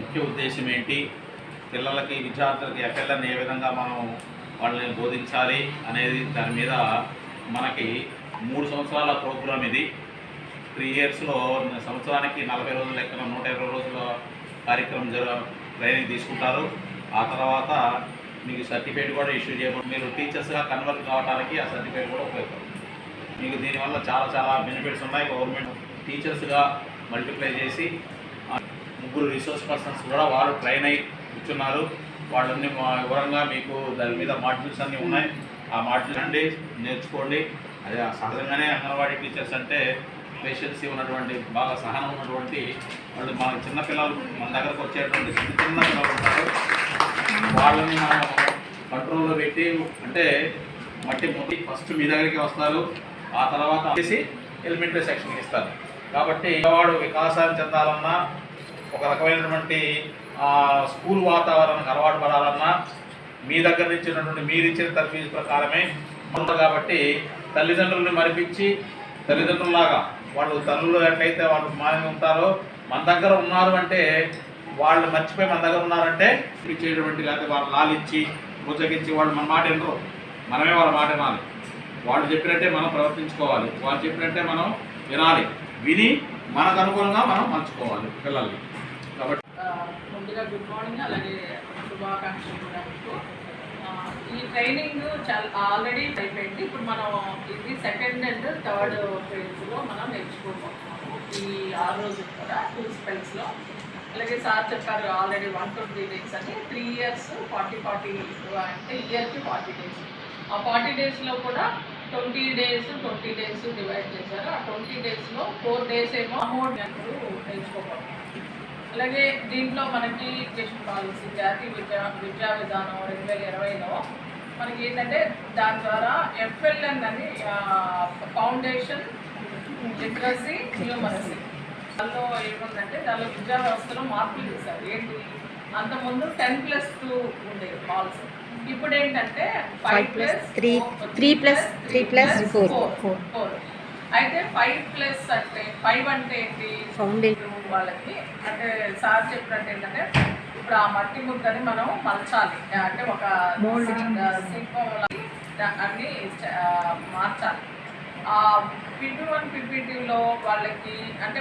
ముఖ్య ఉద్దేశం ఏంటి, పిల్లలకి విద్యార్థులకి ఎఫ్ఎల్ఎన్ ఏ విధంగా మనం వాళ్ళని బోధించాలి అనేది దాని మీద మనకి 3 సంవత్సరాల ప్రోగ్రామ్ ఇది. 3 ఇయర్స్లో సంవత్సరానికి 40 రోజుల లెక్కన 120 రోజుల కార్యక్రమం ట్రైనింగ్ తీసుకుంటారు. ఆ తర్వాత మీకు సర్టిఫికేట్ కూడా ఇష్యూ చేయబడి మీరు టీచర్స్గా కన్వర్ట్ కావడానికి ఆ సర్టిఫికేట్ కూడా ఉపయోగపడుతుంది. మీకు దీనివల్ల చాలా బెనిఫిట్స్ ఉన్నాయి. గవర్నమెంట్ టీచర్స్గా మల్టిప్లై చేసి 3 రిసోర్స్ పర్సన్స్ కూడా వాళ్ళు ట్రైన్ అయ్యి కూర్చున్నారు. వాళ్ళన్నీ వివరంగా మీకు దాని మీద మాడ్యూల్స్ అన్నీ ఉన్నాయి. ఆ మాడ్యూల్ అండి నేర్చుకోండి. అదే సహజంగానే అంగన్వాడీ టీచర్స్ అంటే పేషెన్సీ ఉన్నటువంటి బాగా సహనం ఉన్నటువంటి వాళ్ళు. మన చిన్నపిల్లలు మన దగ్గరకు వచ్చేటువంటి చిన్న పిల్లలు ఉంటారు. వాళ్ళని మనం కంట్రోల్లో పెట్టి అంటే మట్టి ఫస్ట్ మీ దగ్గరికి వస్తారు, ఆ తర్వాత చేసి ఎలిమెంటరీ సెక్షన్కి ఇస్తారు. కాబట్టి వాడు వికాసాన్ని చెందాలన్నా, ఒక రకమైనటువంటి స్కూల్ వాతావరణానికి అలవాటు పడాలన్నా మీ దగ్గర నుంచి మీరు ఇచ్చిన తరఫీజు ప్రకారమే ఉంటుంది. కాబట్టి తల్లిదండ్రులని మరిపించి తల్లిదండ్రుల్లాగా వాళ్ళు తల్లులు ఎట్లయితే వాళ్ళు మాని ఉంటారో మన దగ్గర ఉన్నారు అంటే వాళ్ళు మర్చిపోయి మన దగ్గర ఉన్నారంటే ఇచ్చేటువంటి, లేకపోతే వాళ్ళు లాలిచ్చి ముచ్చగించి వాళ్ళు మన మాట వినరు, మనమే వాళ్ళ మాట వినాలి. వాళ్ళు చెప్పినట్టే మనం ప్రవర్తించుకోవాలి, వాళ్ళు చెప్పినట్టే మనం వినాలి. విని మనకు అనుగుణంగా మనం మలుచుకోవాలి పిల్లల్ని. కాబట్టి ముందుగా గుడ్ మార్నింగ్, అలాగే శుభాకాంక్షలు కూడా. ఈ ట్రైనింగ్ చాలా ఆల్రెడీ అయిపోయింది. ఇప్పుడు మనం ఇది సెకండ్ అండ్ థర్డ్ ఫేజ్లో మనం నేర్చుకోబోతున్నాము. ఈ 6 రోజులు కూడా 2 స్పెల్స్లో. అలాగే సార్ చెప్పారు ఆల్రెడీ 120 డేస్ అని. 3 ఇయర్స్ 40 అంటే ఇయర్కి 40 డేస్. ఆ 40 డేస్లో కూడా 20 డేస్ డివైడ్ చేశారు. ఆ 20 డేస్లో 4 డేస్ ఏమో అమౌంట్ నేర్చుకోబోతున్నాం. అలాగే దీంట్లో మనకి ఎడ్యుకేషన్ పాలసీ, జాతీయ విద్యా విధానం 2020లో మనకి ఏంటంటే దాని ద్వారా ఎఫ్ఎల్ఎన్ అని ఫౌండేషన్ లిటరసీ న్యూమరసీ దానిలో ఏముందంటే దానిలో విద్యా వ్యవస్థలో మార్పులు చేశారు. ఏంటి, అంతకుముందు 10+2 ఉండేది పాలసీ. ఇప్పుడు ఏంటంటే 5+3+4. అయితే 5+ అంటే 5 అంటే ఏంటి, ఫౌండేషన్ వాళ్ళకి. అంటే సార్ చెప్పినట్టు ఏంటంటే ఇప్పుడు ఆ మట్టి ముద్దని మనం మలచాలి, అంటే ఒక శిల్పం అన్ని మార్చాలి. PP1 PP2లో వాళ్ళకి అంటే